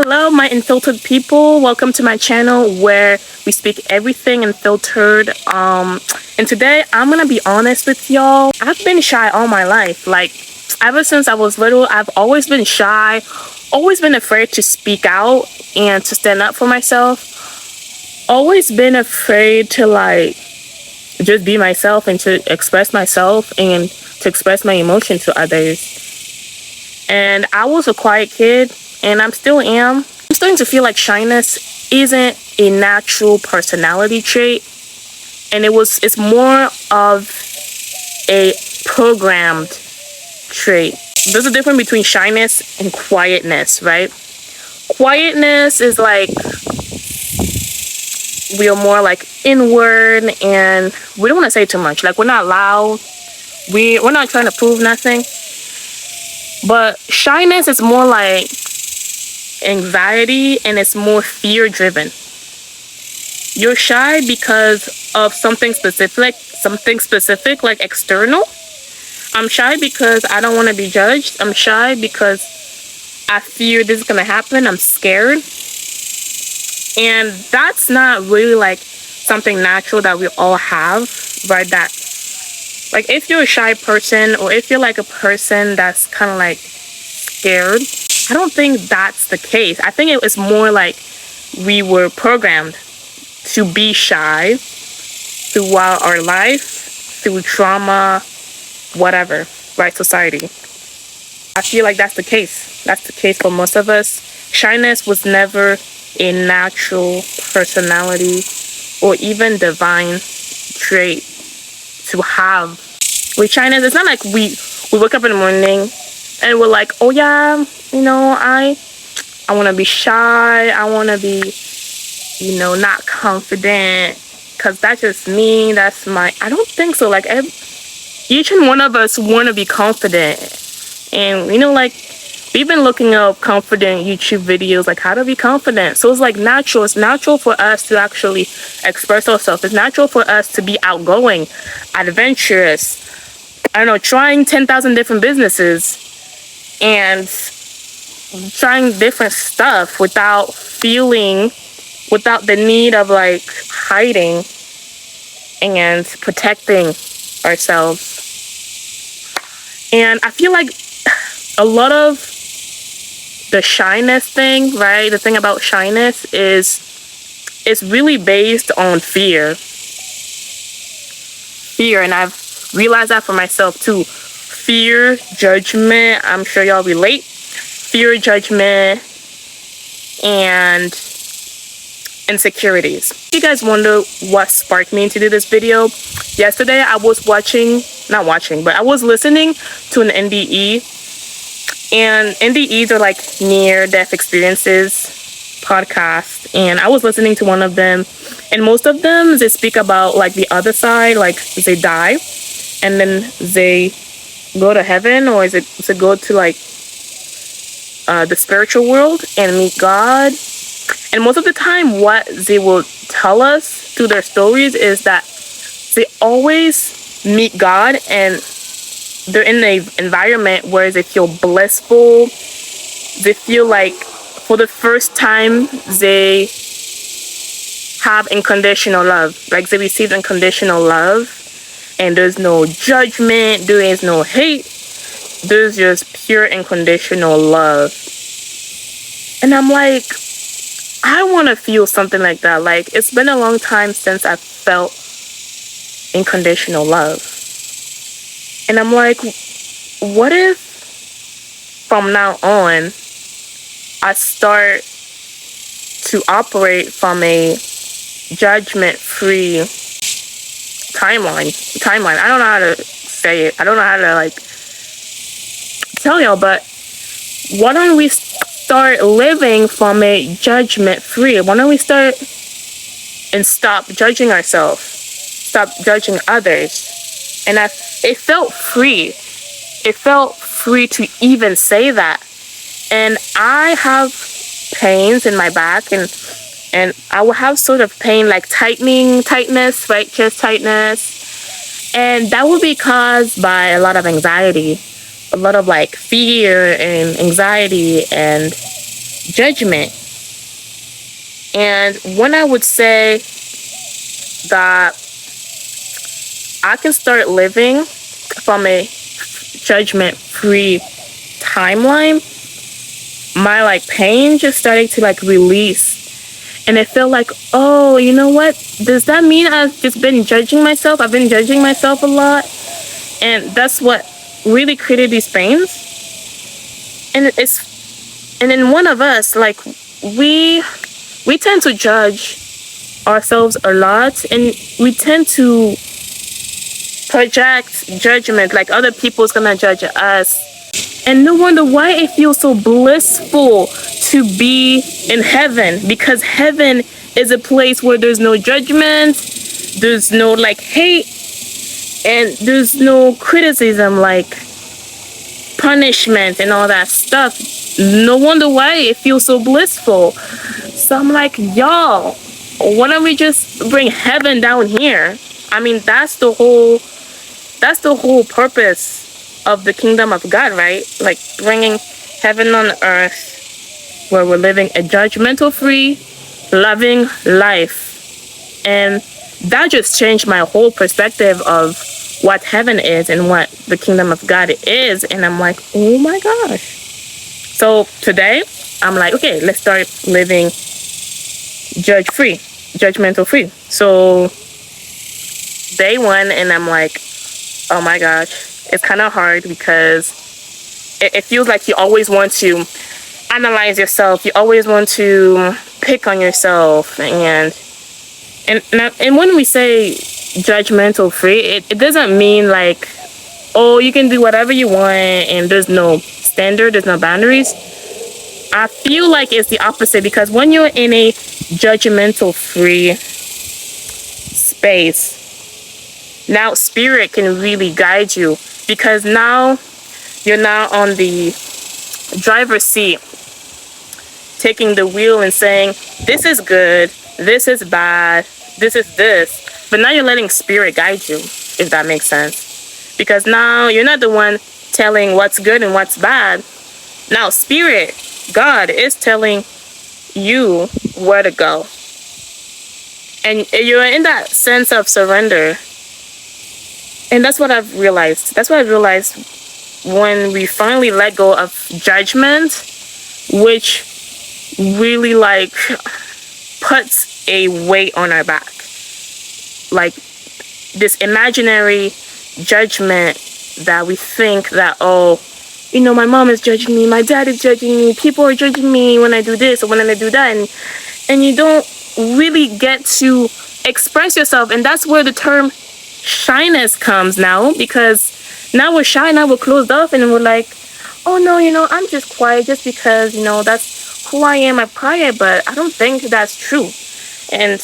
Hello, my unfiltered people. Welcome to my channel where we speak everything unfiltered. And today I'm gonna be honest with y'all. I've been shy all my life. Like ever since I was little, I've always been shy, always been afraid to speak out and to stand up for myself. Always been afraid to just be myself and to express myself and to express my emotion to others. And I was a quiet kid, and I still am. I'm starting to feel like shyness isn't a natural personality trait, and it's more of a programmed trait. There's a difference between shyness and quietness, right? Quietness is like we are more like inward, and we don't want to say too much. Like we're not loud. We're not trying to prove nothing. But shyness is more like anxiety, and it's more fear driven. You're shy because of something specific like external. I'm shy because I don't want to be judged. I'm shy because I fear this is going to happen. I'm scared. And that's not really like something natural that we all have, right? That like if you're a shy person, or if you're like a person that's kind of like scared, I don't think that's the case. I think it was more like we were programmed to be shy throughout our life, through trauma, whatever, right? Society. I feel like that's the case. That's the case for most of us. Shyness was never a natural personality or even divine trait to have. With shyness, it's not like we wake up in the morning and we're like, oh yeah, I want to be shy. I want to be, not confident, because that's just me. That's I don't think so. Like each and one of us want to be confident, and we've been looking up confident YouTube videos, like how to be confident. So it's like natural. It's natural for us to actually express ourselves. It's natural for us to be outgoing, adventurous. I don't know, trying 10,000 different businesses and trying different stuff without the need of like hiding and protecting ourselves. And I feel like a lot of the shyness thing, right? The thing about shyness is really based on fear. And I've realized that for myself too. Fear, judgment, I'm sure y'all relate. Fear, judgment, and insecurities. If you guys wonder what sparked me to do this video, yesterday I was I was listening to an NDE. And NDEs are like near-death experiences podcast. And I was listening to one of them. And most of them, they speak about like the other side, like they die. And then they go to heaven, or is it to go to like the spiritual world and meet God. And most of the time what they will tell us through their stories is that they always meet God, and they're in an environment where they feel blissful. They feel like for the first time they have unconditional love. Like they receive unconditional love, and there's no judgment, there is no hate. There's just pure unconditional love. And I'm like, I want to feel something like that. Like it's been a long time since I felt unconditional love. And I'm like, what if from now on I start to operate from a judgment-free timeline. I don't know how to say it. I don't know how to tell y'all, but why don't we start living from a judgment-free? Why don't we start and stop judging ourselves, stop judging others? And it felt free. It felt free to even say that. And I have pains in my back, and I will have sort of pain like tightness, right? Chest tightness. And that will be caused by a lot of anxiety, a lot of fear and anxiety and judgment. And when I would say that I can start living from a judgment-free timeline, my like pain just started to like release. And it felt like, oh, you know what? Does that mean I've just been judging myself? I've been judging myself a lot. And that's what really created these pains. And in one of us, like we tend to judge ourselves a lot, and we tend to project judgment like other people's gonna judge us. And no wonder why it feels so blissful to be in heaven, because heaven is a place where there's no judgment, there's no like hate, and there's no criticism like punishment and all that stuff. No wonder why it feels so blissful. So I'm like, y'all, why don't we just bring heaven down here? I mean, that's the whole purpose of the kingdom of God, right? Like bringing heaven on earth, where we're living a judgmental free, loving life. And that just changed my whole perspective of what heaven is and what the kingdom of God is. And I'm like, oh my gosh. So today I'm like, okay, let's start living judgmental free. So day one, and I'm like, oh my gosh, it's kind of hard because it feels like you always want to analyze yourself. You always want to pick on yourself. And when we say judgmental free, it doesn't mean like, oh, you can do whatever you want and there's no standard, there's no boundaries. I feel like it's the opposite, because when you're in a judgmental free space, now spirit can really guide you, because now you're now on the driver's seat, taking the wheel and saying, this is good, this is bad, this is this. But now you're letting spirit guide you, if that makes sense. Because now you're not the one telling what's good and what's bad. Now spirit, God, is telling you where to go. And you're in that sense of surrender. And that's what I've realized. That's what I realized when we finally let go of judgment, which really like puts a weight on our back. Like this imaginary judgment that we think that, oh, you know, my mom is judging me, my dad is judging me, people are judging me when I do this or when I do that. And you don't really get to express yourself. And that's where the term shyness comes now, because now we're shy, now we're closed off, and we're like, oh no, you know, I'm just quiet just because, you know, that's who I am, I'm quiet. But I don't think that's true. And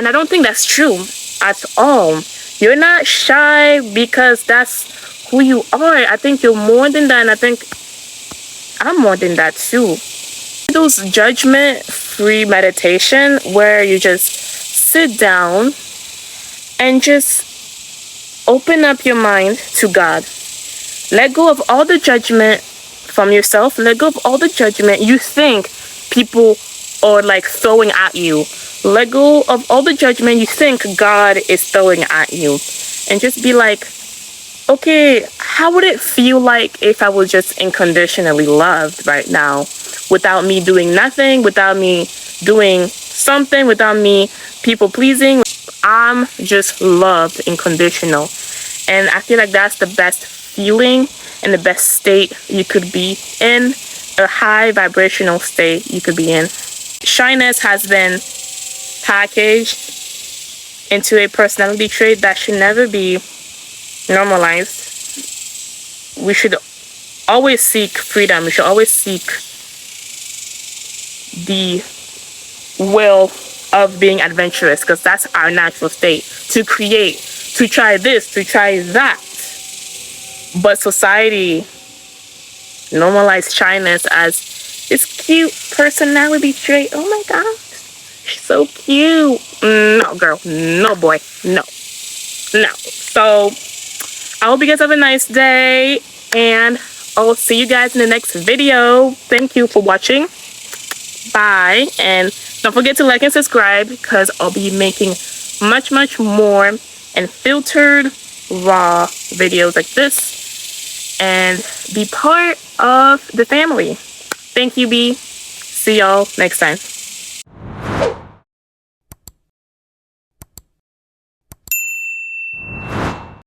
I don't think that's true at all. You're not shy because that's who you are. I think you're more than that, and I think I'm more than that too. Those judgment-free meditation where you just sit down and just open up your mind to God. Let go of all the judgment from yourself. Let go of all the judgment you think people are like throwing at you. Let go of all the judgment you think God is throwing at you. And just be like, okay, how would it feel like if I was just unconditionally loved right now? Without me doing nothing, without me doing something, without me people pleasing. I'm just loved, unconditional. And I feel like that's the best feeling and the best state you could be in, a high vibrational state you could be in. Shyness has been packaged into a personality trait that should never be normalized. We should always seek freedom. We should always seek the will of being adventurous, because that's our natural state, to create, to try this, to try that. But society normalized shyness as this cute personality trait. Oh my gosh, she's so cute. No, girl, no, boy, no. So I hope you guys have a nice day, and I'll see you guys in the next video. Thank you for watching. Bye. And don't forget to like and subscribe, because I'll be making much more and filtered raw videos like this, and be part of the family. Thank you, B. See y'all next time.